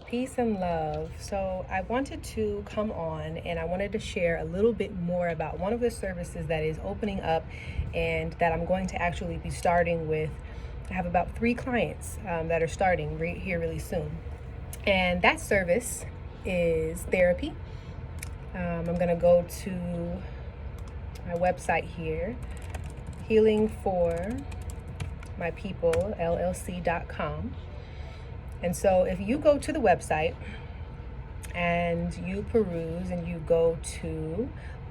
Peace and love. So, I wanted to come on and I wanted to share a little bit more about one of the services that is opening up and that I'm going to actually be starting with. I have about 3 clients that are starting here really soon. And that service is therapy. I'm going to go to my website here, healing for My People LLC.com. And so if you go to the website and you peruse and you go to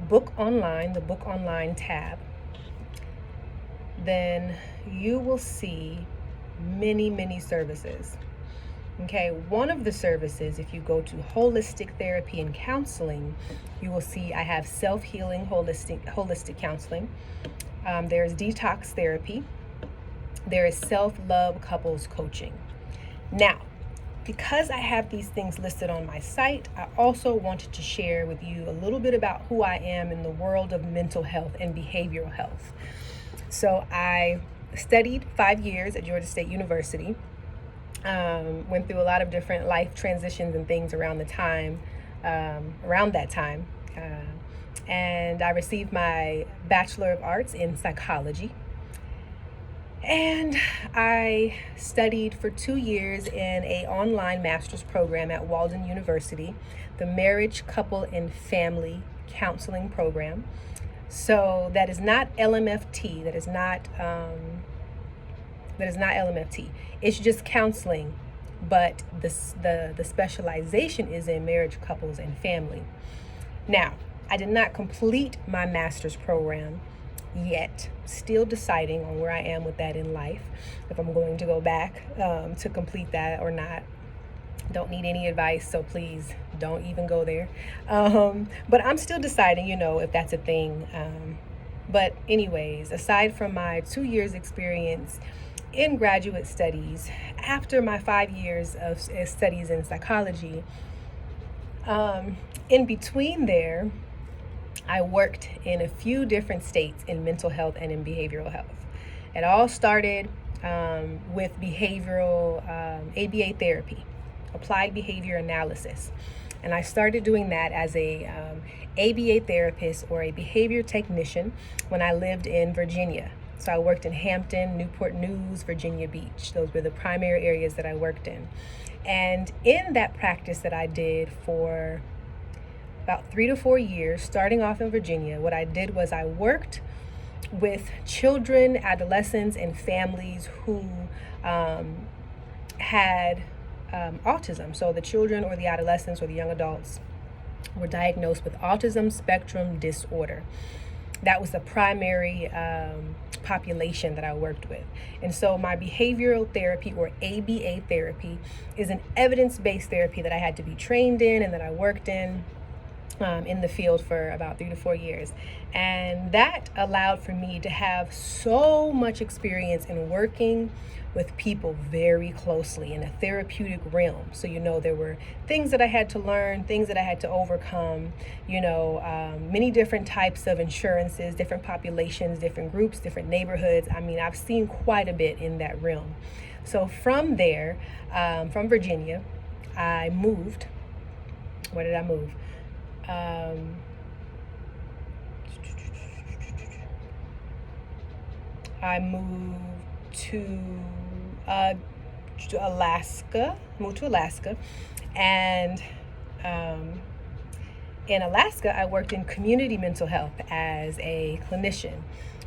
book online, the book online tab, then you will see many services. Okay, one of the services, if you go to holistic therapy and counseling, you will see I have self-healing holistic counseling. There's detox therapy. There is self-love couples coaching. Now, because I have these things listed on my site, I also wanted to share with you a little bit about who I am in the world of mental health and behavioral health. So I studied 5 years at Georgia State University, went through a lot of different life transitions and things around that time. And I received my Bachelor of Arts in Psychology. And I studied for 2 years in an online master's program at Walden University, the Marriage, Couple, and Family Counseling Program. So that is not LMFT. That is not LMFT. It's just counseling, but the specialization is in marriage, couples, and family. Now, I did not complete my master's program yet, still deciding on where I am with that in life, if I'm going to go back to complete that or not. Don't need any advice, so please don't even go there. But I'm still deciding, if that's a thing. But anyways, aside from my 2 years experience in graduate studies, after my 5 years of studies in psychology, in between there, I worked in a few different states in mental health and in behavioral health. It all started with behavioral ABA therapy, applied behavior analysis. And I started doing that as a ABA therapist or a behavior technician when I lived in Virginia. So I worked in Hampton, Newport News, Virginia Beach. Those were the primary areas that I worked in. And in that practice that I did for about 3 to 4 years, starting off in Virginia, what I did was I worked with children, adolescents, and families who had autism. So the children or the adolescents or the young adults were diagnosed with autism spectrum disorder. That was the primary population that I worked with. And so my behavioral therapy or ABA therapy is an evidence-based therapy that I had to be trained in and that I worked in the field for about 3 to 4 years. And that allowed for me to have so much experience in working with people very closely in a therapeutic realm. So, there were things that I had to learn, things that I had to overcome, many different types of insurances, different populations, different groups, different neighborhoods. I mean, I've seen quite a bit in that realm. So from there, from Virginia, I moved. Where did I move? I moved to Alaska, and in Alaska, I worked in community mental health as a clinician,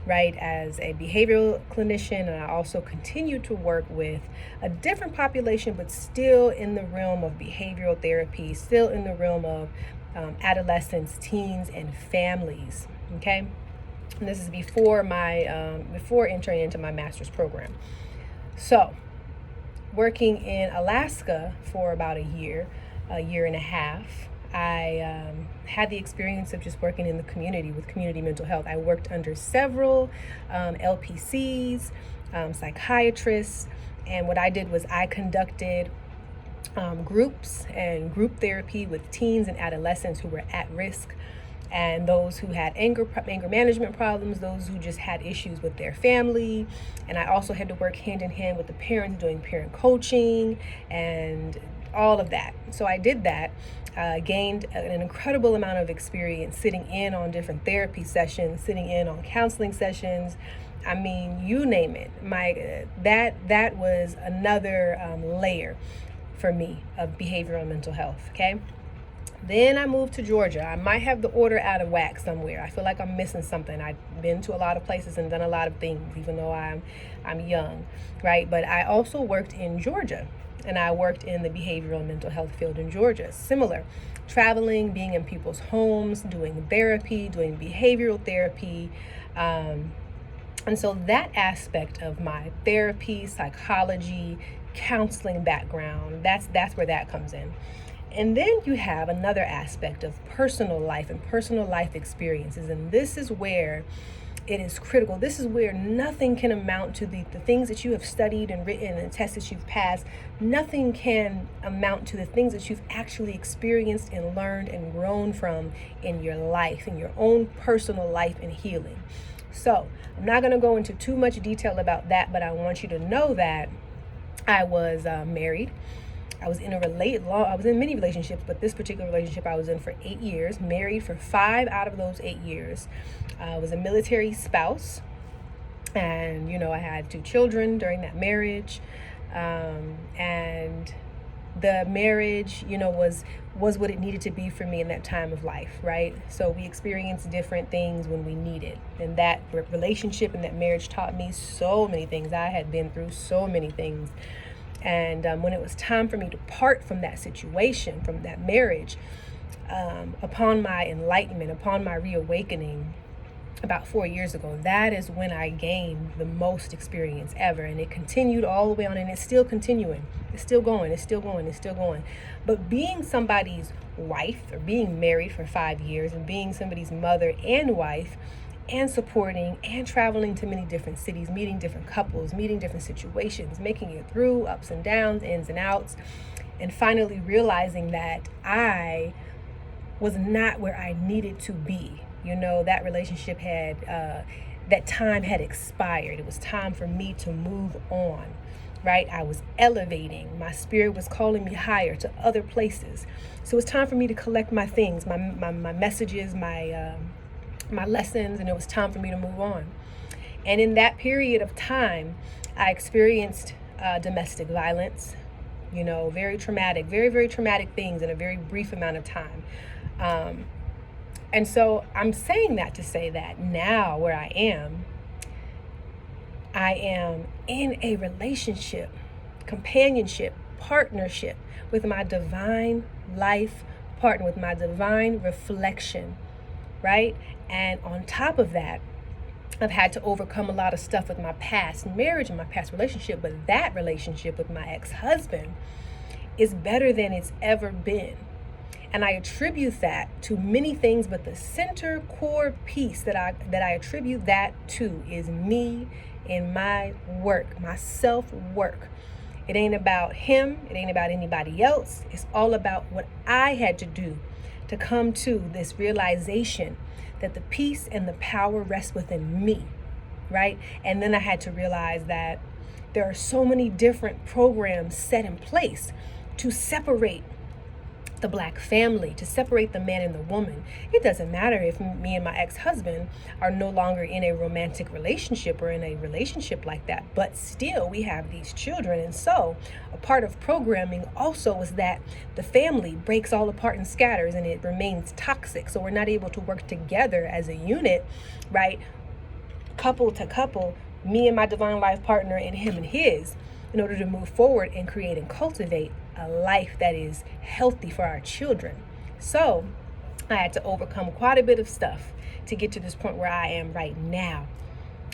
right, as a behavioral clinician, and I also continued to work with a different population, but still in the realm of behavioral therapy, still in the realm of adolescents, teens, and families. Okay, and this is before entering into my master's program. So, working in Alaska for about a year and a half, I had the experience of just working in the community with community mental health. I worked under several LPCs, psychiatrists, and what I did was I conducted groups and group therapy with teens and adolescents who were at risk, and those who had anger management problems, those who just had issues with their family. And I also had to work hand in hand with the parents doing parent coaching and all of that. So I did that. Gained an incredible amount of experience sitting in on different therapy sessions, sitting in on counseling sessions. I mean, you name it. That was another layer for me of behavioral and mental health. Okay. Then I moved to Georgia. I might have the order out of whack somewhere. I feel like I'm missing something. I've been to a lot of places and done a lot of things, even though I'm young, right? But I also worked in Georgia, and I worked in the behavioral and mental health field in Georgia. Similar, traveling, being in people's homes, doing therapy, doing behavioral therapy. And so that aspect of my therapy, psychology, counseling background, that's where that comes in. And then you have another aspect of personal life and personal life experiences. And this is where it is critical. This is where nothing can amount to the things that you have studied and written and tests that you've passed. Nothing can amount to the things that you've actually experienced and learned and grown from in your life, in your own personal life and healing. So I'm not going to go into too much detail about that, but I want you to know that I was married. I was in many relationships, but this particular relationship I was in for 8 years, married for 5 out of those 8 years. I was a military spouse, and, I had 2 children during that marriage. And the marriage, was what it needed to be for me in that time of life, right? So we experienced different things when we needed. And that relationship and that marriage taught me so many things. I had been through so many things. And when it was time for me to part from that situation, from that marriage, upon my enlightenment, upon my reawakening about 4 years ago, that is when I gained the most experience ever. And it continued all the way on, and it's still continuing. It's still going, it's still going, it's still going. But being somebody's wife, or being married for 5 years, and being somebody's mother and wife, and supporting and traveling to many different cities, meeting different couples, meeting different situations, making it through ups and downs, ins and outs, and finally realizing that I was not where I needed to be. That relationship that time had expired. It was time for me to move on, right? I was elevating. My spirit was calling me higher to other places. So it was time for me to collect my things, my messages, my lessons, and it was time for me to move on. And in that period of time, I experienced domestic violence, very traumatic, very, very traumatic things in a very brief amount of time. And so I'm saying that to say that now where I am in a relationship, companionship, partnership with my divine life partner, with my divine reflection, right? And on top of that, I've had to overcome a lot of stuff with my past marriage and my past relationship, but that relationship with my ex-husband is better than it's ever been. And I attribute that to many things, but the center core piece that I attribute that to is me and my work, my self-work. It ain't about him. It ain't about anybody else. It's all about what I had to do to come to this realization that the peace and the power rest within me, right? And then I had to realize that there are so many different programs set in place to separate the Black family, to separate the man and the woman. It doesn't matter if me and my ex-husband are no longer in a romantic relationship or in a relationship like that, but still we have these children. And so a part of programming also was that the family breaks all apart and scatters, and it remains toxic. So we're not able to work together as a unit, right? Couple to couple, me and my divine life partner and him and his, in order to move forward and create and cultivate a life that is healthy for our children. So I had to overcome quite a bit of stuff to get to this point where I am right now.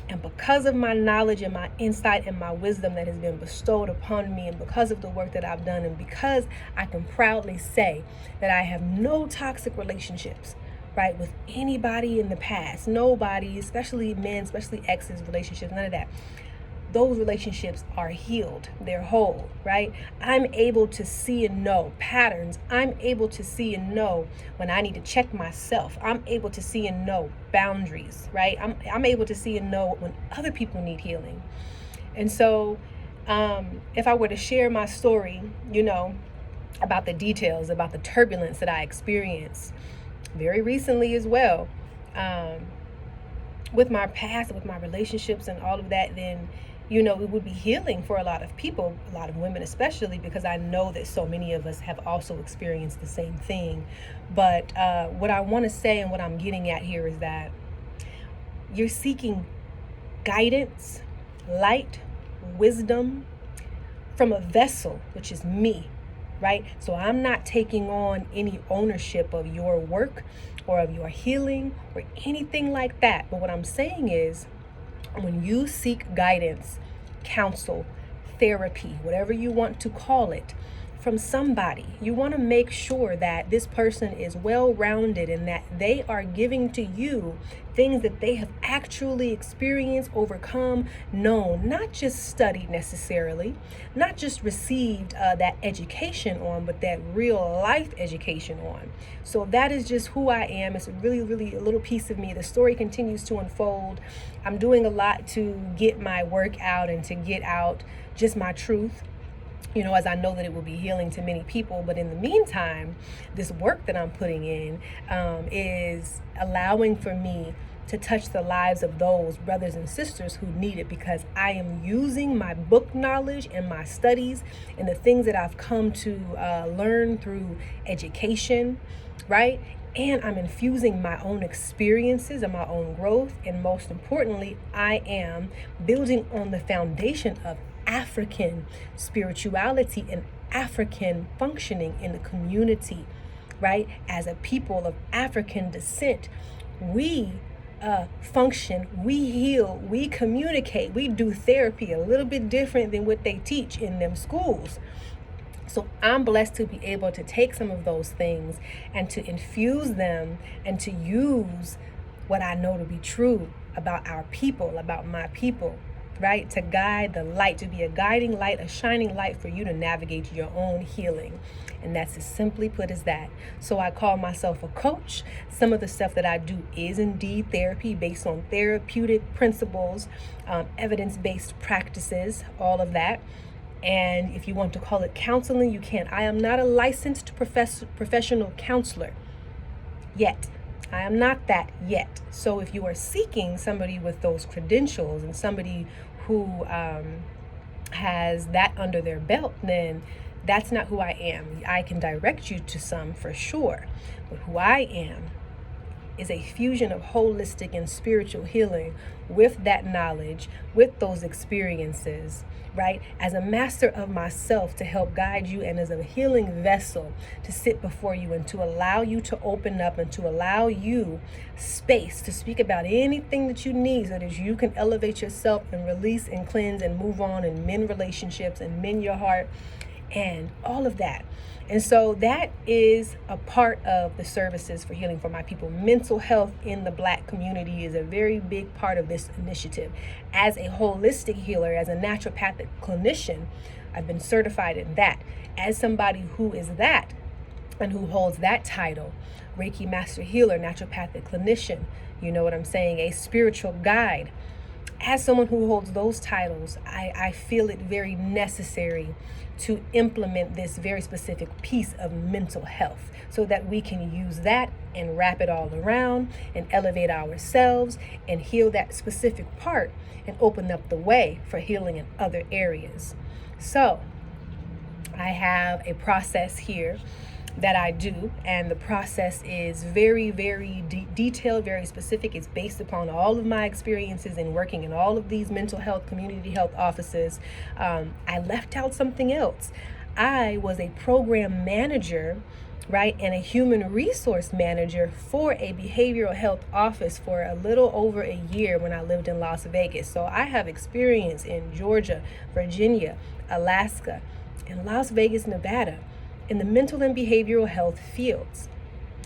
And because of my knowledge and my insight and my wisdom that has been bestowed upon me, and because of the work that I've done, and because I can proudly say that I have no toxic relationships, right, with anybody in the past, nobody, especially men, especially exes, relationships, none of that. Those relationships are healed. They're whole, right? I'm able to see and know patterns. I'm able to see and know when I need to check myself. I'm able to see and know boundaries, right? I'm able to see and know when other people need healing. And so if I were to share my story, about the details, about the turbulence that I experienced very recently as well, with my past, with my relationships and all of that, then it would be healing for a lot of people, a lot of women especially, because I know that so many of us have also experienced the same thing. But what I want to say and what I'm getting at here is that you're seeking guidance, light, wisdom from a vessel, which is me, right? So I'm not taking on any ownership of your work or of your healing or anything like that. But what I'm saying is, when you seek guidance, counsel, therapy, whatever you want to call it, from somebody, you want to make sure that this person is well-rounded and that they are giving to you things that they have actually experienced, overcome, known, not just studied necessarily, not just received that education on, but that real life education on. So that is just who I am. It's really, really a little piece of me. The story continues to unfold. I'm doing a lot to get my work out and to get out just my truth, as I know that it will be healing to many people. But in the meantime, this work that I'm putting in is allowing for me to touch the lives of those brothers and sisters who need it, because I am using my book knowledge and my studies and the things that I've come to learn through education, right? And I'm infusing my own experiences and my own growth. And most importantly, I am building on the foundation of African spirituality and African functioning in the community, right? As a people of African descent, we function, we heal, we communicate, we do therapy a little bit different than what they teach in them schools. So I'm blessed to be able to take some of those things and to infuse them and to use what I know to be true about our people, about my people, right? To guide the light, to be a guiding light, a shining light for you to navigate your own healing. And that's as simply put as that. So I call myself a coach. Some of the stuff that I do is indeed therapy based on therapeutic principles, evidence-based practices, all of that. And if you want to call it counseling, you can. I am not a licensed professional counselor yet. I am not that yet. So if you are seeking somebody with those credentials and somebody who has that under their belt, then that's not who I am. I can direct you to some for sure. But who I am is a fusion of holistic and spiritual healing with that knowledge, with those experiences, right? As a master of myself to help guide you, and as a healing vessel to sit before you and to allow you to open up and to allow you space to speak about anything that you need so that you can elevate yourself and release and cleanse and move on and mend relationships and mend your heart and all of that. And so that is a part of the services for healing for my people. Mental health in the Black community is a very big part of this initiative. As a holistic healer, as a naturopathic clinician, I've been certified in that. As somebody who is that and who holds that title, Reiki Master Healer, naturopathic clinician, you know what I'm saying, a spiritual guide. As someone who holds those titles, I feel it very necessary to implement this very specific piece of mental health so that we can use that and wrap it all around and elevate ourselves and heal that specific part and open up the way for healing in other areas. So I have a process here that I do, and the process is very, very detailed, very specific. It's based upon all of my experiences in working in all of these mental health, community health offices. I left out something else. I was a program manager, right, and a human resource manager for a behavioral health office for a little over a year when I lived in Las Vegas. So I have experience in Georgia, Virginia, Alaska, and Las Vegas, Nevada, in the mental and behavioral health fields.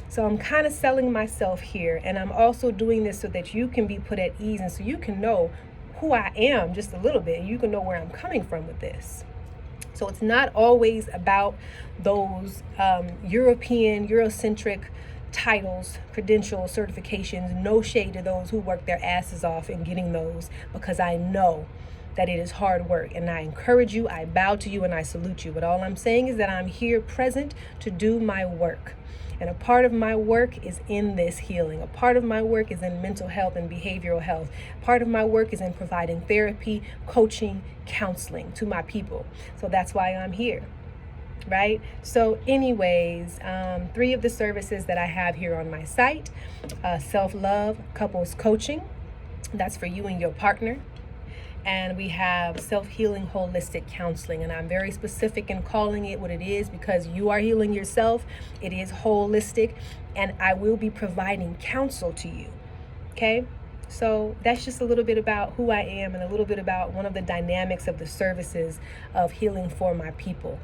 So I'm kind of selling myself here, and I'm also doing this so that you can be put at ease and so you can know who I am just a little bit, and you can know where I'm coming from with this. So it's not always about those European, Eurocentric titles, credentials, certifications. No shade to those who work their asses off in getting those, because I know that it is hard work. And I encourage you, I bow to you, and I salute you. But all I'm saying is that I'm here present to do my work. And a part of my work is in this healing. A part of my work is in mental health and behavioral health. Part of my work is in providing therapy, coaching, counseling to my people. So that's why I'm here. Right? So anyways, 3 of the services that I have here on my site: self-love, couples coaching, that's for you and your partner. And we have self-healing holistic counseling. And I'm very specific in calling it what it is because you are healing yourself. It is holistic, and I will be providing counsel to you. Okay? So that's just a little bit about who I am and a little bit about one of the dynamics of the services of Healing for My People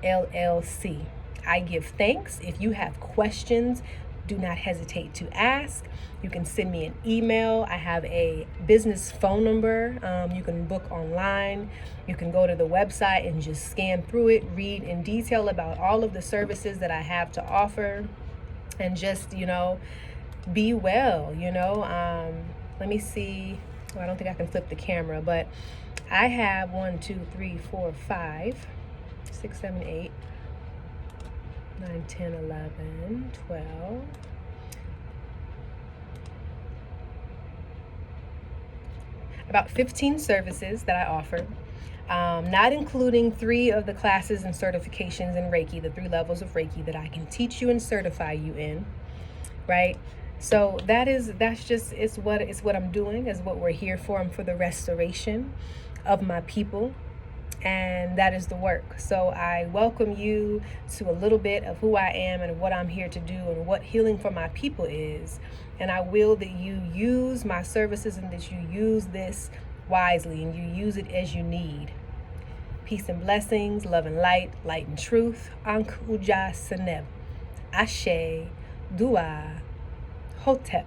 LLC. I give thanks. If you have questions, do not hesitate to ask. You can send me an email. I have a business phone number. You can book online. You can go to the website and just scan through it, read in detail about all of the services that I have to offer, and just, be well, Let me see. Well, I don't think I can flip the camera, but I have 1, 2, 3, 4, 5, 6, 7, 8, 9, 10, 11, 12. About 15 services that I offer, not including 3 of the classes and certifications in Reiki, the 3 levels of Reiki that I can teach you and certify you in, right? So it's what I'm doing, is what we're here for. I'm for the restoration of my people, and that is the work. So I welcome you to a little bit of who I am and what I'm here to do and what Healing for My People is. And I will that you use my services and that you use this wisely and you use it as you need. Peace and blessings, love and light, light and truth. Ankh Uja Seneb. Ashe, Dua, Hotep.